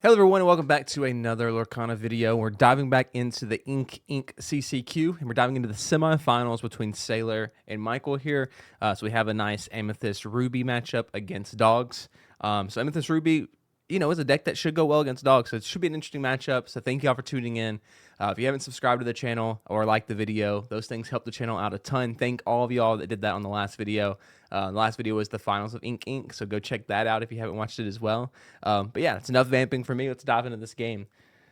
Hello everyone and welcome back to another Lorcana video. We're diving back into the Ink Inc CCQ and we're diving into the semifinals between Sailor and Michael here. So we have a nice Amethyst Ruby matchup against dogs. So Amethyst Ruby, is a deck that should go well against dogs. So it should be an interesting matchup. So thank you all for tuning in. If you haven't subscribed to the channel or liked the video, those things help the channel out a ton. Thank all of y'all that did that on the last video. The last video was the finals of Ink Inc, so go check that out if you haven't watched it as well. But yeah, it's enough vamping for me. Let's dive into this game.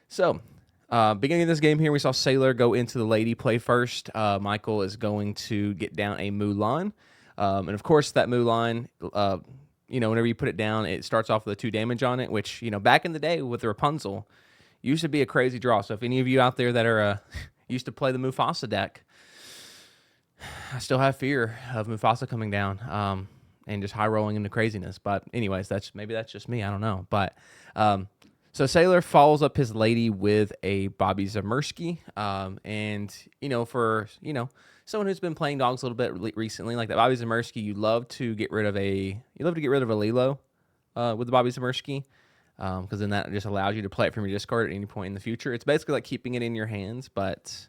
So, beginning of this game here, we saw Sailor go into the lady play first. Michael is going to get down a Mulan. And of course, that Mulan, whenever you put it down, it starts off with a 2 damage on it, which, back in the day with the Rapunzel, used to be a crazy draw. So if any of you out there that are used to play the Mufasa deck, I still have fear of Mufasa coming down and just high rolling into craziness. But anyways, maybe that's just me. I don't know. But so Sailor follows up his lady with a Bobby Zamersky. And for someone who's been playing dogs a little bit recently, like that Bobby Zamersky, you love to get rid of a Lilo with the Bobby Zamersky. Because then that just allows you to play it from your discard at any point in the future. It's basically like keeping it in your hands, but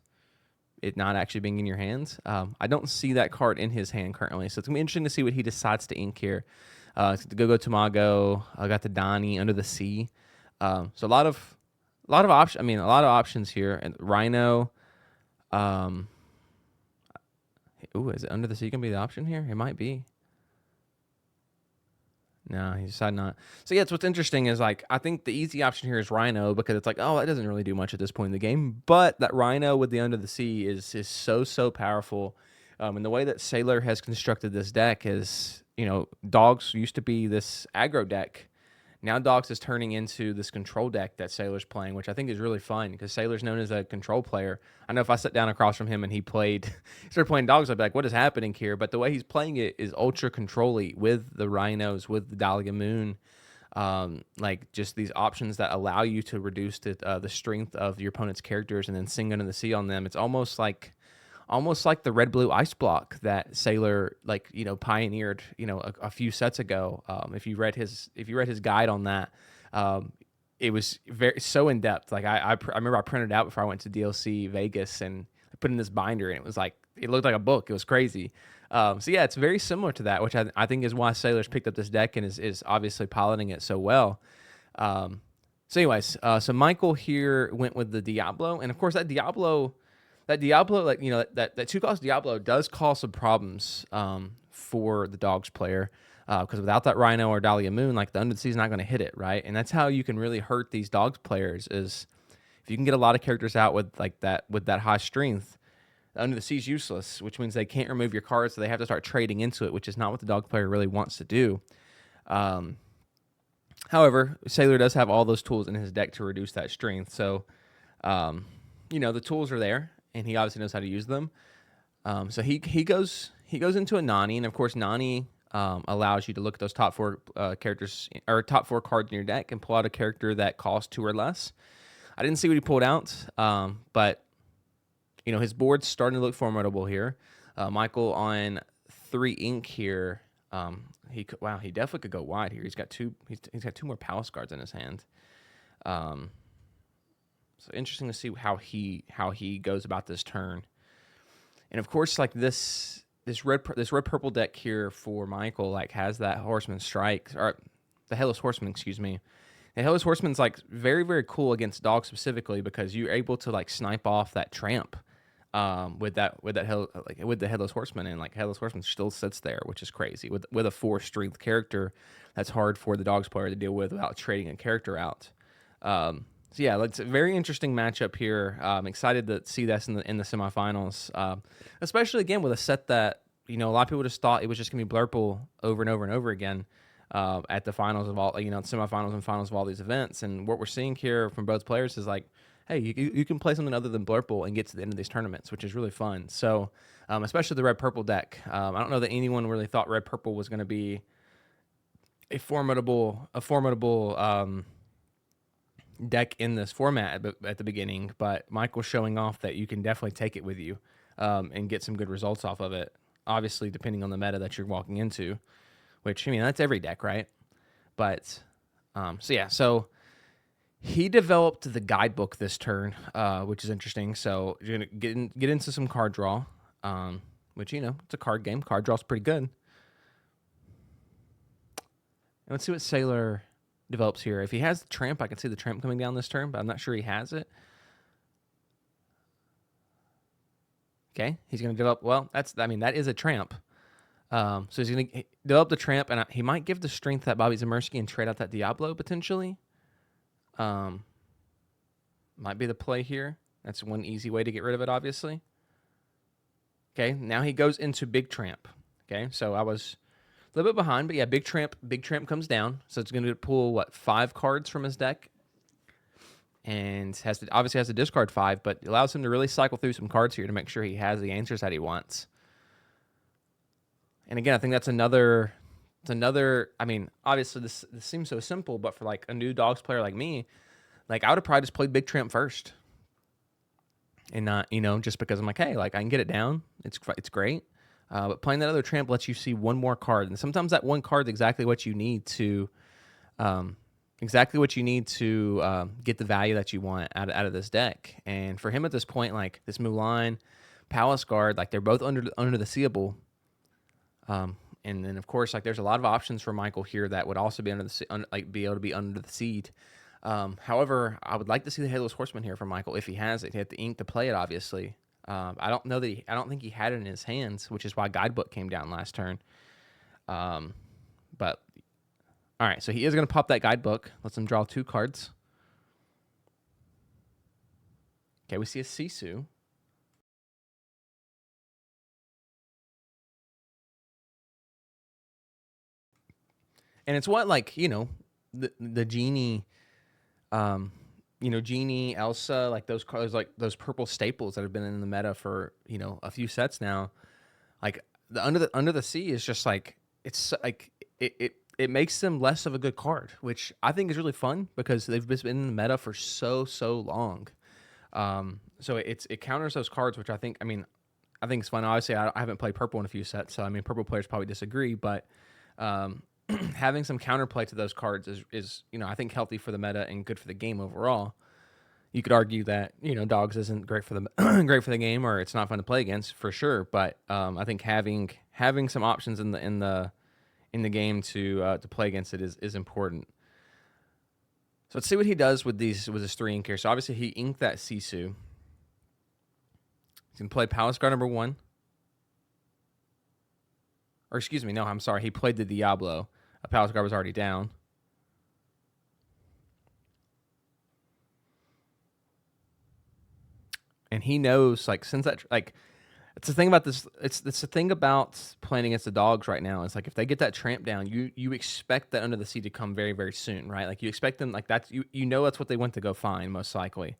it not actually being in your hands. I don't see that card in his hand currently, so it's gonna be interesting to see what he decides to ink here. Go Tamago. I got the Donnie Under the Sea. So a lot of options. A lot of options here. And Rhino. Is it Under the Sea gonna be the option here? It might be. No, he decided not. So yeah, it's what's interesting is I think the easy option here is Rhino because it's like, oh, that doesn't really do much at this point in the game. But that Rhino with the Under the Sea is so powerful. And the way that Sailor has constructed this deck is, dogs used to be this aggro deck. Now Dogs is turning into this control deck that Sailor's playing, which I think is really fun because Sailor's known as a control player. I know if I sat down across from him and he started playing Dogs, I'd be like, what is happening here? But the way he's playing it is ultra control-y with the Rhinos, with the Dahlia Moon, just these options that allow you to reduce the strength of your opponent's characters and then sing Under the Sea on them. It's almost like the red-blue ice block that Sailor pioneered a few sets ago. If you read his guide on that, it was so in depth. Like I remember I printed it out before I went to DLC Vegas and I put in this binder and it was like it looked like a book. It was crazy. So yeah, it's very similar to that, which I think is why Sailor's picked up this deck and is obviously piloting it so well. So anyways, so Michael here went with the Diablo, and of course that Diablo, that 2-cost Diablo does cause some problems for the Dogs player because without that Rhino or Dahlia Moon, the Under the Sea is not going to hit it, right? And that's how you can really hurt these Dogs players is if you can get a lot of characters out with that high strength, the Under the Sea is useless, which means they can't remove your cards, so they have to start trading into it, which is not what the Dog player really wants to do. However, Sailor does have all those tools in his deck to reduce that strength, so the tools are there. And he obviously knows how to use them. So he goes into a Nani, and of course Nani allows you to look at those top 4 characters or top 4 cards in your deck and pull out a character that costs 2 or less. I didn't see what he pulled out, but his board's starting to look formidable here. Michael on 3 ink here. He definitely could go wide here. He's got 2 more Palace cards in his hand. So interesting to see how he goes about this turn, and of course, this red purple deck here for Michael has that Horseman Strike or the Headless Horseman, excuse me. The Headless Horseman's very very cool against dogs specifically because you're able to snipe off that tramp with the Headless Horseman, and Headless Horseman still sits there, which is crazy with a 4 strength character that's hard for the Dogs player to deal with without trading a character out. So yeah, it's a very interesting matchup here. I'm excited to see this in the semifinals, especially again with a set that a lot of people just thought it was just gonna be Blurple over and over and over again at the finals of all semifinals and finals of all these events. And what we're seeing here from both players is hey, you can play something other than Blurple and get to the end of these tournaments, which is really fun. So especially the red purple deck. I don't know that anyone really thought red purple was going to be a formidable deck in this format at the beginning, but Michael's showing off that you can definitely take it with you and get some good results off of it, obviously depending on the meta that you're walking into, which that's every deck, right? But so He developed the guidebook this turn, which is interesting. So you're gonna get into some card draw, which it's a card game. Card draw's pretty good. And let's see what Sailor develops here. If he has the tramp, I can see the tramp coming down this turn, but I'm not sure he has it. Okay, he's gonna develop. Well, that is a tramp. So he's gonna develop the tramp, and he might give the strength that Bobby Zamersky and trade out that Diablo potentially. Might be the play here. That's one easy way to get rid of it, obviously. Okay, now he goes into Big Tramp. Okay, so I was a little bit behind, but yeah, Big Tramp comes down. So it's going to pull, what, 5 cards from his deck? And obviously has to discard 5, but it allows him to really cycle through some cards here to make sure he has the answers that he wants. And again, I think that's another, I mean, obviously this seems so simple, but for like a new Dogs player like me, like I would have probably just played Big Tramp first. And not, just because I'm like, hey, like I can get it down. It's great. But playing that other tramp lets you see one more card. And sometimes that one card is exactly what you need to get the value that you want out of this deck. And for him at this point, like this Mulan, Palace Guard, like they're both under the seeable. And then of course, like there's a lot of options for Michael here that would also be be able to be under the seed. However, I would like to see the Headless Horseman here from Michael if he has it. He had the ink to play it, obviously. I don't think he had it in his hands, which is why Guidebook came down last turn. But all right, so he is going to pop that Guidebook. Lets him draw 2 cards. Okay, we see a Sisu. And it's what, like, the Genie, Genie, Elsa, like those cards, like those purple staples that have been in the meta for, a few sets now. Like the Under the Sea is just like, it's like it makes them less of a good card, which I think is really fun because they've been in the meta for so long. So it counters those cards, which I think it's fun. Obviously, I haven't played purple in a few sets, so purple players probably disagree, but having some counterplay to those cards is I think healthy for the meta and good for the game overall. You could argue that Dogs isn't great for the great for the game, or it's not fun to play against for sure. But I think having some options in the game to play against it is important. So let's see what he does with his 3 ink here. So obviously he inked that Sisu. He's gonna play Palace Guard number 1. Or excuse me, no, I'm sorry. He played the Diablo. A Palace Guard was already down. And he knows, like, since that, like, it's the thing about this. It's the thing about playing against the Dogs right now. It's like if they get that tramp down, you expect that Under the Sea to come very, very soon, right? Like you expect them, like that's that's what they went to go find most likely.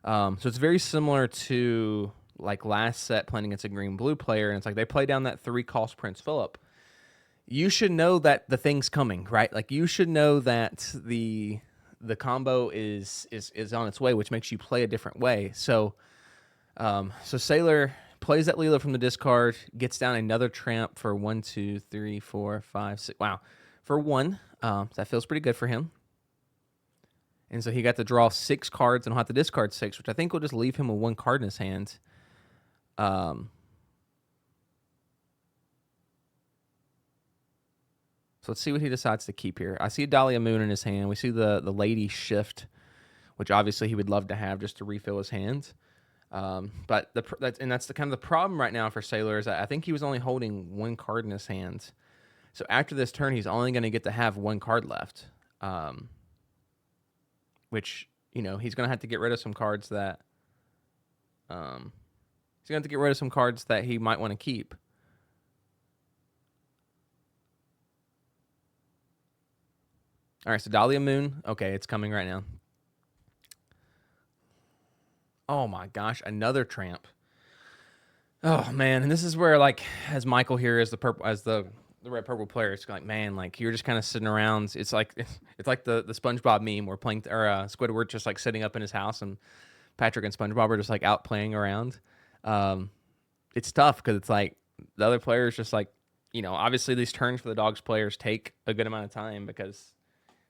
So it's very similar to like last set playing against a green blue player, and it's like they play down that 3 cost Prince Philip. You should know that the thing's coming, right? Like you should know that the combo is on its way, which makes you play a different way. So Sailor plays that Leela from the discard, gets down another tramp for 1, 2, 3, 4, 5, 6. Wow, for 1. That feels pretty good for him. And so he got to draw 6 cards and he'll have to discard 6, which I think will just leave him with 1 card in his hand. So let's see what he decides to keep here. I see Dahlia Moon in his hand. We see the Lady Shift, which obviously he would love to have just to refill his hand. But that's the kind of the problem right now for Sailor is that I think he was only holding 1 card in his hand. So after this turn, he's only going to get to have 1 card left. Which, he's going to have to get rid of some cards that he might want to keep. All right, so Dahlia Moon. Okay, it's coming right now. Oh my gosh, another tramp. Oh man, and this is where, like, as Michael here as the red purple player, it's like, man, like you're just kind of sitting around. It's like the SpongeBob meme where Squidward just like sitting up in his house and Patrick and SpongeBob are just like out playing around. It's tough because it's like the other players just like, obviously these turns for the Dogs players take a good amount of time because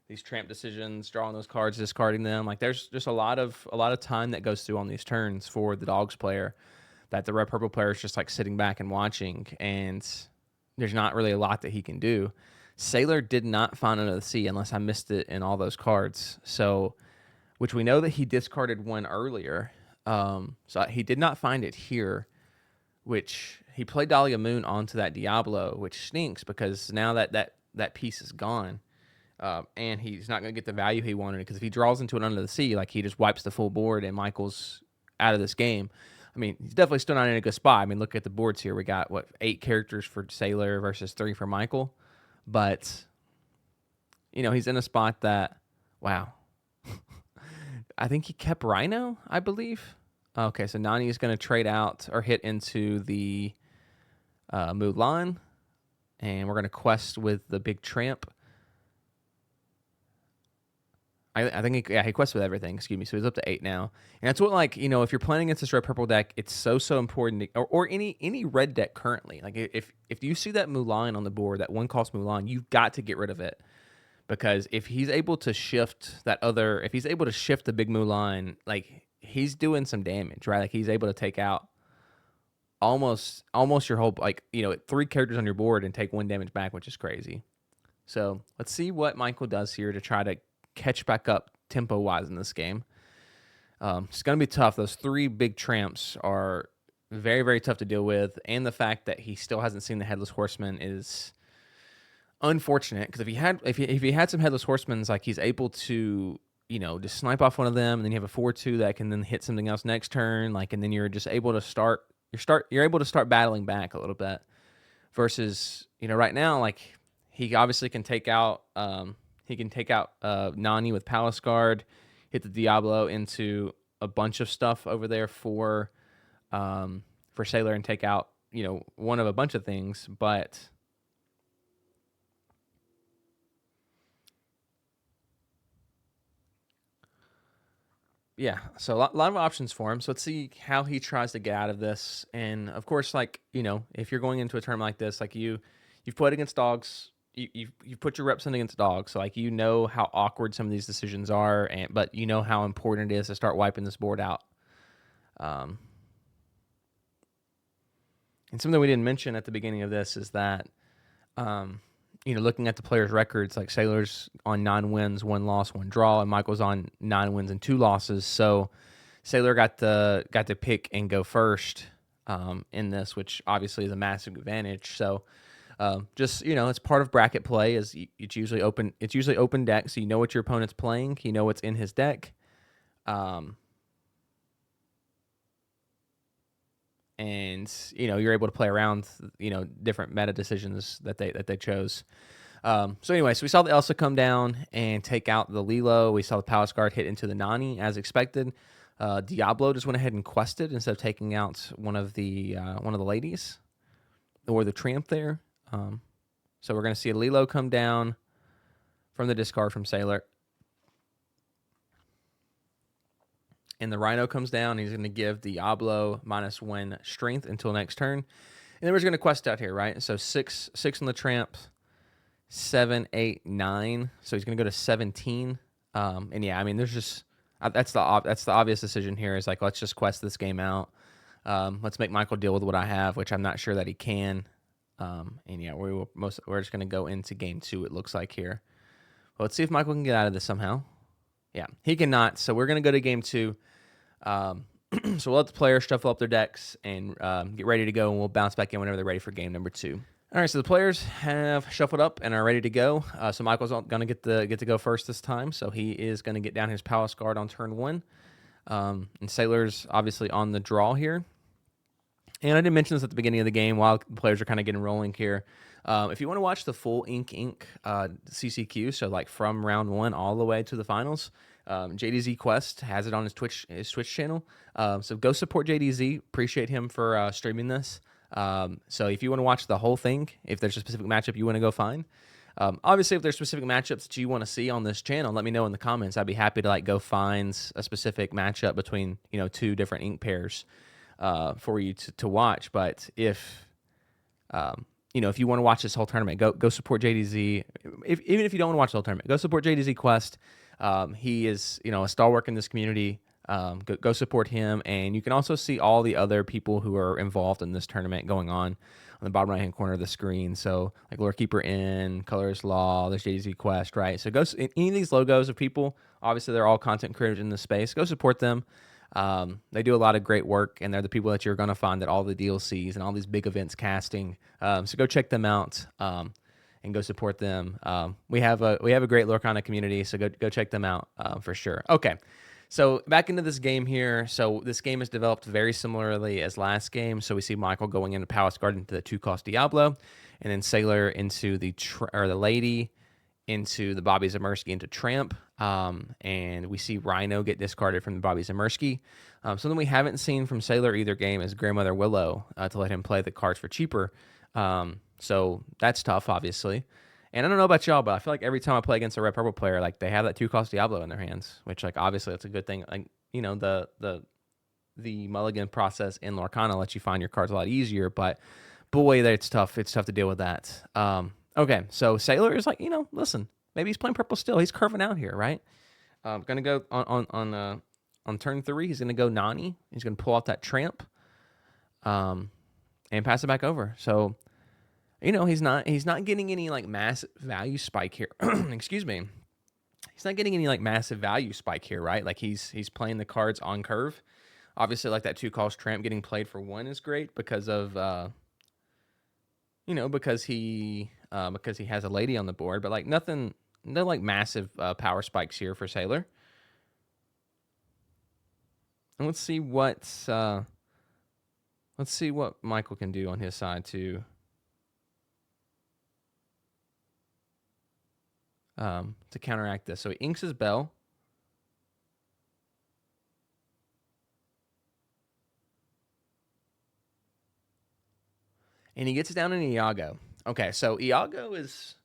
these tramp decisions, drawing those cards, discarding them. Like there's just a lot of time that goes through on these turns for the dogs player that the red purple player is just like sitting back and watching, and there's not really a lot that he can do. Sailor did not find Under the Sea unless I missed it in all those cards. So, which we know that he discarded one earlier. So he did not find it here, which he played Dahlia Moon onto that Diablo, which stinks because now that piece is gone. And he's not going to get the value he wanted, because if he draws into an Under the Sea, like he just wipes the full board and Michael's out of this game. I mean, he's definitely still not in a good spot. I mean, look at the boards here. We got, 8 characters for Sailor versus 3 for Michael. But, he's in a spot that, wow. I think he kept Rhino, I believe. Okay, so Nani is going to trade out or hit into the Mulan. And we're going to quest with the big tramp. I think he quests with everything, excuse me. So he's up to 8 now. And that's what, if you're playing against this red-purple deck, it's so important, or any red deck currently. Like, if you see that Mulan on the board, that one-cost Mulan, you've got to get rid of it. Because if he's able to shift if he's able to shift the big Mulan, like, he's doing some damage, right? Like, he's able to take out almost your whole, 3 characters on your board and take 1 damage back, which is crazy. So let's see what Michael does here to try to catch back up tempo-wise in this game. It's going to be tough. Those 3 big tramps are very, very tough to deal with, and the fact that he still hasn't seen the Headless Horseman is unfortunate, because if he had some Headless Horsemen, like, he's able to, just snipe off one of them, and then you have a 4/2 that can then hit something else next turn, and then you're just able to start battling back a little bit, versus, right now, he obviously can take out Nani with Palace Guard, hit the Diablo into a bunch of stuff over there for Sailor, and take out, one of a bunch of things. But yeah, so a lot of options for him. So let's see how he tries to get out of this. And of course, if you're going into a tournament like this, you've played against dogs. You've put your reps in against dogs, so how awkward some of these decisions are, but how important it is to start wiping this board out. And something we didn't mention at the beginning of this is that, looking at the players' records, like Sailor's on 9 wins, 1 loss, 1 draw, and Michael's on 9 wins and 2 losses. So Sailor got to pick and go first in this, which obviously is a massive advantage. So. It's part of bracket play. It's usually open deck, so you know what your opponent's playing, you know what's in his deck, and you're able to play around different meta decisions that they chose. So we saw the Elsa come down and take out the Lilo. We saw the Palace Guard hit into the Nani as expected. Diablo just went ahead and quested instead of taking out one of the ladies or the tramp there. So we're going to see a Lilo come down from the discard from Sailor. And the Rhino comes down. He's going to give Diablo -1 strength until next turn. And then we're just going to quest out here, right? So 6 on the tramp, 7, 8, 9. So he's going to go to 17. And yeah, I mean, there's just that's the obvious decision here. Is let's just quest this game out. Let's make Michael deal with what I have, which I'm not sure that he can. And yeah, we're just going to go into game 2, it looks like here. Well, let's see if Michael can get out of this somehow. Yeah, he cannot. So we're going to go to game 2. So we'll let the players shuffle up their decks and get ready to go, and we'll bounce back in whenever they're ready for game number 2. All right, so the players have shuffled up and are ready to go. So Michael's going to get to go first this time. So he is going to get down his Palace Guard on turn 1. And Sailor's obviously on the draw here. And I didn't mention this at the beginning of the game while the players are kind of getting rolling here. If you want to watch the full Ink Inc CCQ, so from round 1 all the way to the finals, JDZ Quest has it on his Twitch channel. So go support JDZ. Appreciate him for streaming this. So if you want to watch the whole thing, if there's a specific matchup you want to go find, obviously if there's specific matchups that you want to see on this channel, let me know in the comments. I'd be happy to go find a specific matchup between 2 different ink pairs for you to watch. But if if you want to watch this whole tournament, go support JDZ. Even if you don't want to watch the whole tournament, go support JDZ Quest. He is, a stalwart in this community. Go support him, and you can also see all the other people who are involved in this tournament going on the bottom right hand corner of the screen. So like Lore Keeper Inn, Colors Law, there's JDZ Quest, right? So any of these logos of people, obviously they're all content creators in this space. Go support them. They do a lot of great work, and they're the people that you're going to find at all the DLCs and all these big events casting. So go check them out and go support them. We have a great Lorcana community, so go check them out for sure. Okay. So back into this game here. So this game is developed very similarly as last game. So we see Michael going into Palace Guard into the 2-cost Diablo, and then Sailor into the Lady into the Bobby Zamersky into Tramp, and we see Rhino get discarded from the Bobby Zamersky. Something we haven't seen from Sailor either game is Grandmother Willow to let him play the cards for cheaper. So that's tough, obviously. And I don't know about y'all, but I feel like every time I play against a red purple player, like they have that 2-cost Diablo in their hands, which like obviously that's a good thing. Like the mulligan process in Lorcana lets you find your cards a lot easier, but boy, it's tough. It's tough to deal with that. Okay, so Sailor is like, listen, maybe he's playing purple still. He's curving out here, right? Gonna go on turn 3. He's gonna go Nani. He's gonna pull out that Tramp, and pass it back over. So. He's not getting any like massive value spike here. Excuse me. He's not getting any like massive value spike here, right? Like he's playing the cards on curve. Obviously, like that 2-cost Tramp getting played for 1 is great because of because he has a lady on the board, but like no like massive power spikes here for Sailor. And let's see what Michael can do on his side too. To counteract this. So he inks his bell. And he gets down in Iago. Okay, so Iago is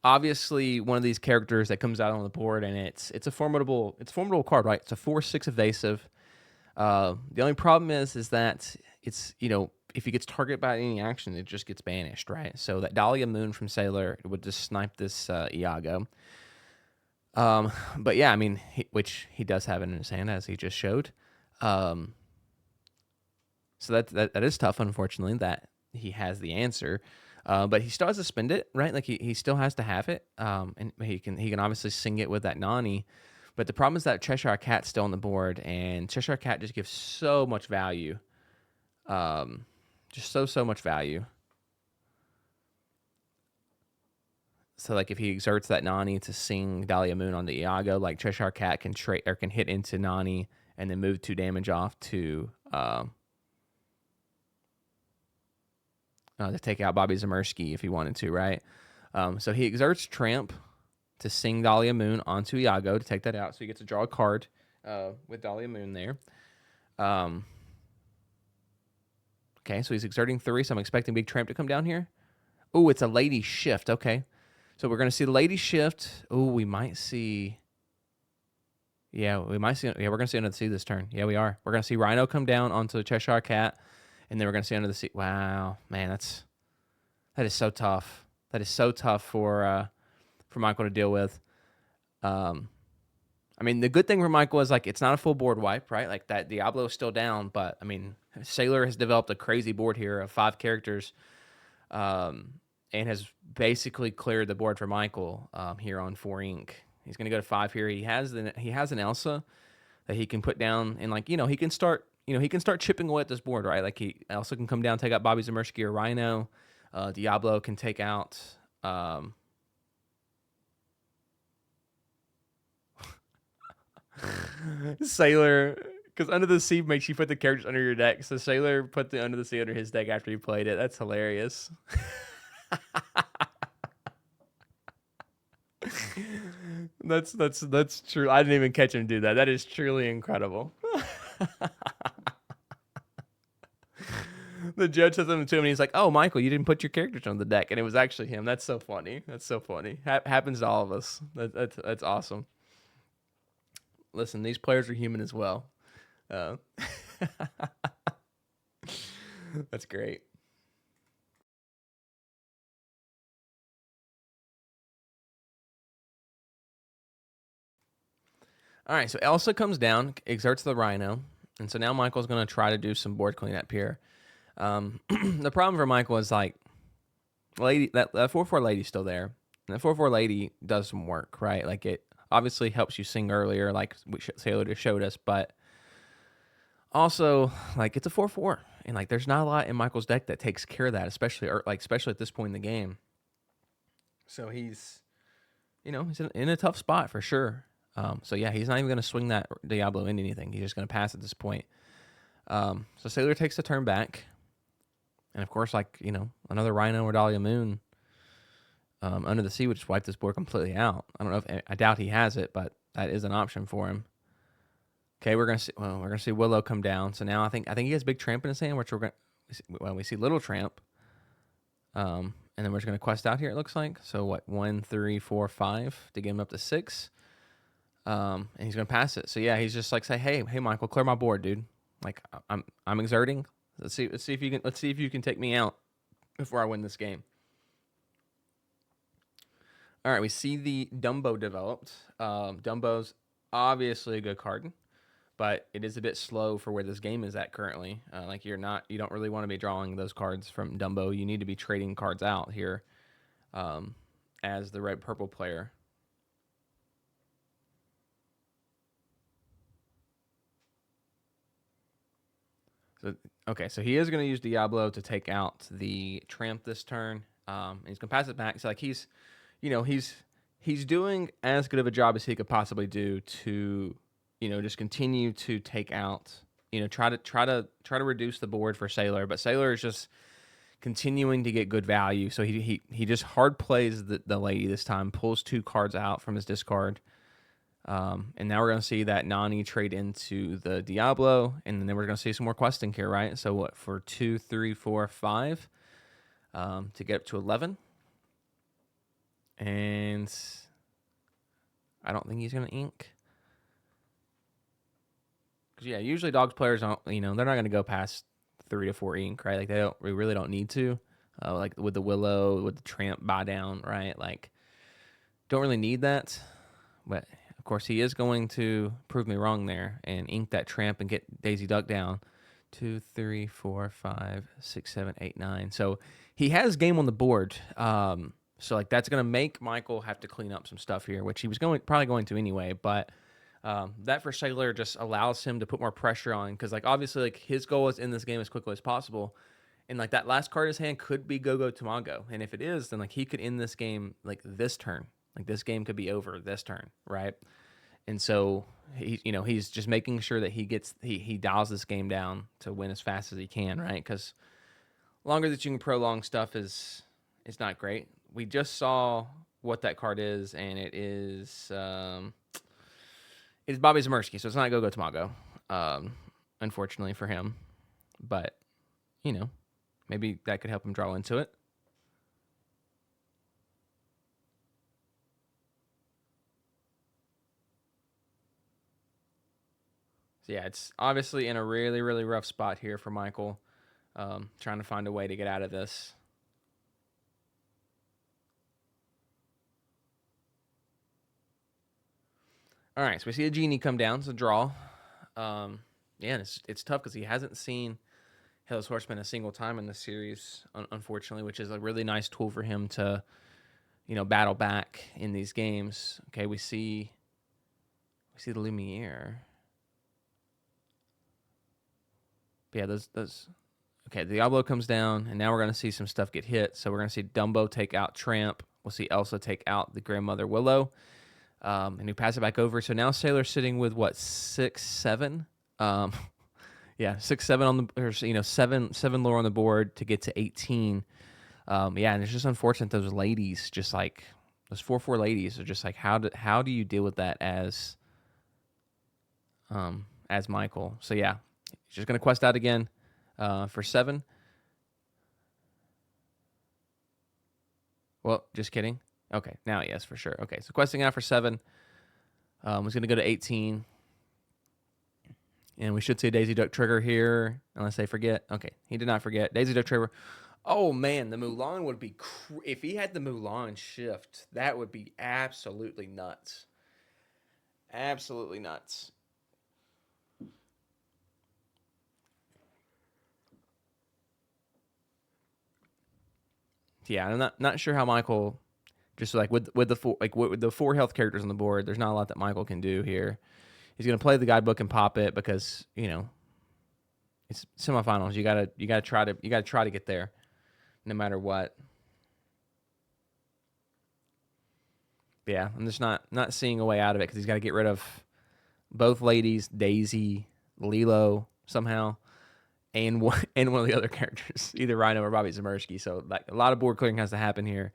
obviously one of these characters that comes out on the board, and it's a formidable card, right? It's a 4/6 evasive. The only problem is that it's if he gets targeted by any action, it just gets banished, right? So that Dahlia Moon from Sailor would just snipe this Iago. But yeah, I mean, which he does have it in his hand, as he just showed. So that is tough, unfortunately, that he has the answer. But he still has to spend it, right? Like he still has to have it. And he can obviously sing it with that Nani. But the problem is that Cheshire Cat's still on the board, and Cheshire Cat just gives so much value. Just so much value. So like if he exerts that Nani to sing Dahlia Moon on the Iago, like Cheshire Cat can hit into Nani and then move 2 damage off to take out Bobby Zamersky if he wanted to, right? So he exerts Tramp to sing Dahlia Moon onto Iago to take that out. So he gets to draw a card with Dahlia Moon there. Okay, so he's exerting 3, so I'm expecting Big Tramp to come down here. Oh, it's a Lady Shift. Okay. So we're going to see the Lady Shift. Oh, we might see... Yeah, we might see... Yeah, we're going to see Under the Sea this turn. Yeah, we are. We're going to see Rhino come down onto the Cheshire Cat, and then we're going to see Under the Sea. Wow, man, that is so tough. That is so tough for Michael to deal with. I mean, the good thing for Michael is, like, it's not a full board wipe, right? Like, that Diablo is still down, but, I mean, Sailor has developed a crazy board here of 5 characters, and has basically cleared the board for Michael here on 4 Ink. He's going to go to 5 here. He has an Elsa that he can put down, and like he can start chipping away at this board, right? Like Elsa can come down, take out Bobby Zamersky or Rhino. Diablo can take out. Sailor, because Under the Sea makes you put the characters under your deck. So Sailor put the Under the Sea under his deck after he played it. That's hilarious. That's true. I didn't even catch him do that. That is truly incredible. The judge says something to him, and he's like, "Oh, Michael, you didn't put your characters on the deck," and it was actually him. That's so funny. That's so funny. Happens to all of us. That's awesome. Listen, these players are human as well. That's great. All right, so Elsa comes down, exerts the Rhino, and so now Michael's going to try to do some board cleanup here. The problem for Michael is like, lady that 4/4 lady's still there, and the 4/4 lady does some work, right? Like it obviously helps you sing earlier, like Sailor just showed us, but also like it's a 4/4, and like there's not a lot in Michael's deck that takes care of that, especially at this point in the game. So he's he's in a tough spot for sure. So yeah, he's not even going to swing that Diablo into anything. He's just going to pass at this point. So Sailor takes the turn back. And of course, like, another Rhino or Dahlia Moon under the sea would just wipe this board completely out. I don't know I doubt he has it, but that is an option for him. Okay, we're gonna see Willow come down. So now I think he has Big Tramp in his hand, which we see Little Tramp. And then we're just gonna quest out here, it looks like. So what, 1, 3, 4, 5 to get him up to 6. And he's gonna pass it. So yeah, he's just like, say, hey Michael, clear my board, dude. Like I'm exerting. Let's see if you can take me out before I win this game. All right, we see the Dumbo developed. Dumbo's obviously a good card, but it is a bit slow for where this game is at currently. Like you don't really want to be drawing those cards from Dumbo. You need to be trading cards out here as the red purple player. So he is going to use Diablo to take out the Tramp this turn. And he's going to pass it back. So like he's doing as good of a job as he could possibly do to, just continue to take out, try to reduce the board for Sailor. But Sailor is just continuing to get good value. So he just hard plays the lady this time, pulls 2 cards out from his discard. And now we're going to see that Nani trade into the Diablo, and then we're going to see some more questing here, right? So what, for 2, 3, 4, 5 to get up to 11. And I don't think he's going to ink. Because, yeah, usually Dogs players don't, they're not going to go past 3 to 4 ink, right? Like, we really don't need to. Like, with the Willow, with the Tramp buy down, right? Like, don't really need that. But, of course, he is going to prove me wrong there and ink that Tramp and get Daisy Duck down. 2, 3, 4, 5, 6, 7, 8, 9. So, he has game on the board. So like that's gonna make Michael have to clean up some stuff here, which he was probably going to anyway. But that for Sailor just allows him to put more pressure on, because like obviously like his goal is in this game as quickly as possible, and like that last card in his hand could be Go Tamago, and if it is, then like he could end this game like this turn. Like this game could be over this turn, right? And so he's just making sure that he dials this game down to win as fast as he can, right? Because longer that you can prolong stuff is not great. We just saw what that card is, and it is Bobby Zamersky, so it's not Go Tamago, unfortunately for him. But, maybe that could help him draw into it. So, yeah, it's obviously in a really, really rough spot here for Michael, trying to find a way to get out of this. All right, so we see a genie come down. It's a draw. Yeah, and it's tough because he hasn't seen Headless Horseman a single time in the series, unfortunately, which is a really nice tool for him to, battle back in these games. Okay, we see the Lumiere. But yeah, those. Okay, Diablo comes down, and now we're going to see some stuff get hit. So we're going to see Dumbo take out Tramp. We'll see Elsa take out the Grandmother Willow. And we pass it back over. So now Sailor's sitting with what, 6, 7? Yeah, 6, 7 on the, or, 7 lore on the board to get to 18. Yeah, and it's just unfortunate those ladies, just like those 4/4 ladies, are just like how do you deal with that as Michael? So yeah, he's just gonna quest out again for 7. Well, just kidding. Okay, now yes, for sure. Okay, so questing out for 7. Was going to go to 18. And we should see a Daisy Duck trigger here, unless they forget. Okay, he did not forget. Daisy Duck trigger. Oh, man, the Mulan would be... if he had the Mulan shift, that would be absolutely nuts. Absolutely nuts. Yeah, I'm not sure how Michael just like with the four with the four health characters on the board. There's not a lot that Michael can do here. He's gonna play the guidebook and pop it because it's semifinals. You gotta try to get there no matter what. But yeah, I'm just not seeing a way out of it because he's got to get rid of both ladies, Daisy, Lilo somehow, and one and one of the other characters, either Rhino or Bobby Zemirsky. So like a lot of board clearing has to happen here.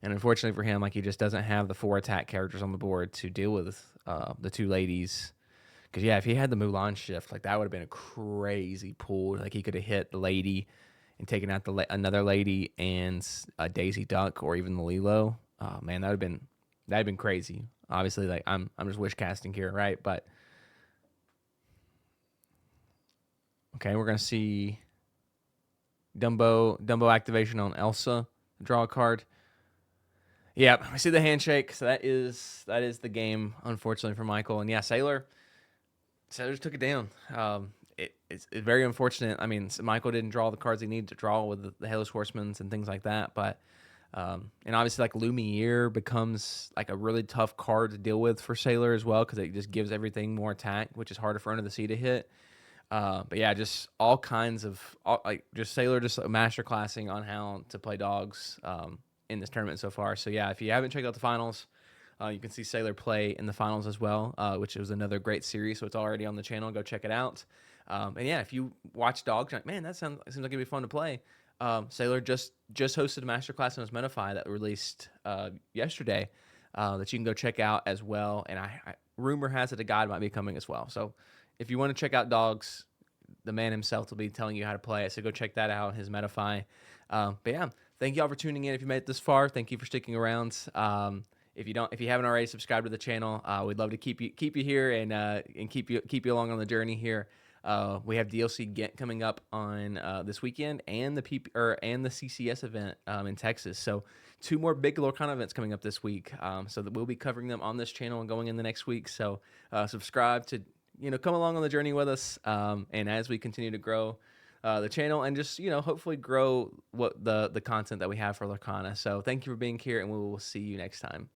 And unfortunately for him, like he just doesn't have the four attack characters on the board to deal with the two ladies. Because yeah, if he had the Mulan shift, like that would have been a crazy pull. Like he could have hit the lady and taken out another lady and a Daisy Duck or even the Lilo. Oh man, that'd been crazy. Obviously, like I'm just wish casting here, right? But okay, we're gonna see Dumbo activation on Elsa. Draw a card. Yep, I see the handshake. So that is the game, unfortunately for Michael. And yeah, Sailor just took it down. It's very unfortunate. I mean, Michael didn't draw the cards he needed to draw with the Headless Horsemen and things like that. But and obviously, like Lumiere becomes like a really tough card to deal with for Sailor as well because it just gives everything more attack, which is harder for Under the Sea to hit. But yeah, just all kinds of like just Sailor just master classing on how to play dogs in this tournament so far. So yeah, if you haven't checked out the finals, you can see Sailor play in the finals as well, which was another great series. So it's already on the channel. Go check it out. And yeah, if you watch dogs, you're like, man, seems like it'd be fun to play. Sailor just hosted a masterclass on his Metafy that released yesterday that you can go check out as well. And I rumor has it a guide might be coming as well. So if you want to check out dogs, the man himself will be telling you how to play it. So go check that out, his Metafy. But yeah, thank you all for tuning in. If you made it this far, thank you for sticking around. If you haven't already subscribed to the channel, we'd love to keep you here and keep you along on the journey here. We have DLC coming up on this weekend and the and the CCS event in Texas. So two more big Lorcana events coming up this week. So that we'll be covering them on this channel and going in the next week. So subscribe to come along on the journey with us. And as we continue to grow the channel and just hopefully grow what the content that we have for Lorcana. So thank you for being here, and we will see you next time.